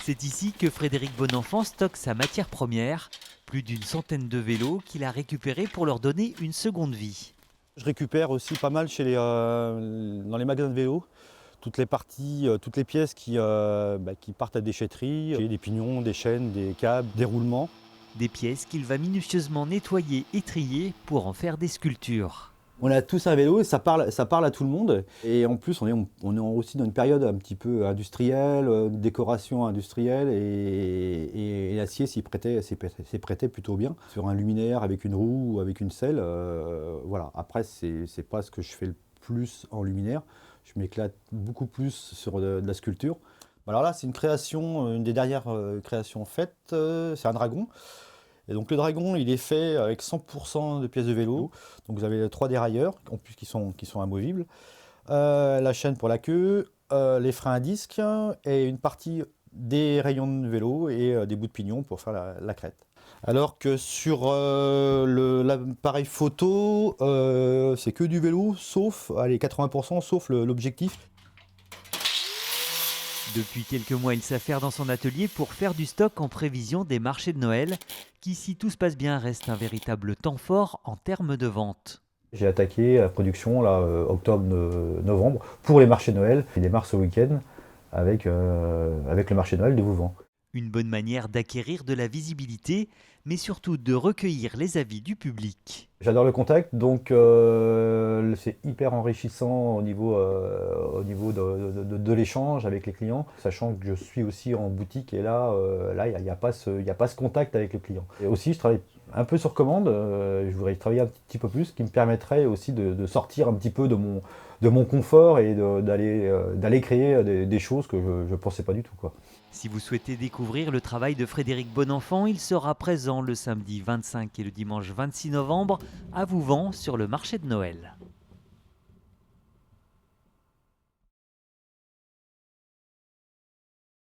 C'est ici que Frédéric Bonenfant stocke sa matière première, plus d'une centaine de vélos qu'il a récupérés pour leur donner une seconde vie. Je récupère aussi pas mal dans les magasins de vélos, toutes les parties, toutes les pièces qui partent à déchetterie. J'ai des pignons, des chaînes, des câbles, des roulements. Des pièces qu'il va minutieusement nettoyer et trier pour en faire des sculptures. On a tous un vélo et ça parle à tout le monde. Et en plus, on est aussi dans une période un petit peu industrielle, décoration industrielle, et l'acier s'y prêtait plutôt bien. Sur un luminaire avec une roue ou avec une selle, voilà. Après, c'est pas ce que je fais le plus en luminaire. Je m'éclate beaucoup plus sur de la sculpture. Alors là, c'est une création, une des dernières créations faites, c'est un dragon. Et donc le dragon, il est fait avec 100% de pièces de vélo. Donc vous avez 3 dérailleurs, en plus qui sont amovibles. La chaîne pour la queue, les freins à disque et une partie des rayons de vélo et des bouts de pignon pour faire la crête. Alors que sur l'appareil photo, c'est que du vélo, sauf, allez, 80%, sauf l'objectif. Depuis quelques mois, il s'affaire dans son atelier pour faire du stock en prévision des marchés de Noël, qui, si tout se passe bien, reste un véritable temps fort en termes de vente. J'ai attaqué la production là, octobre-novembre pour les marchés de Noël. Il démarre ce week-end avec le marché de Noël de Vouvant. Une bonne manière d'acquérir de la visibilité, mais surtout de recueillir les avis du public. J'adore le contact, donc c'est hyper enrichissant au niveau de l'échange avec les clients, sachant que je suis aussi en boutique et là, il n'y a pas ce contact avec le client. Et aussi, je travaille un peu sur commande, je voudrais travailler un petit peu plus, ce qui me permettrait aussi de sortir un petit peu de mon confort et d'aller créer des choses que je ne pensais pas du tout, quoi. Si vous souhaitez découvrir le travail de Frédéric Bonenfant, il sera présent le samedi 25 et le dimanche 26 novembre à Vouvant sur le marché de Noël.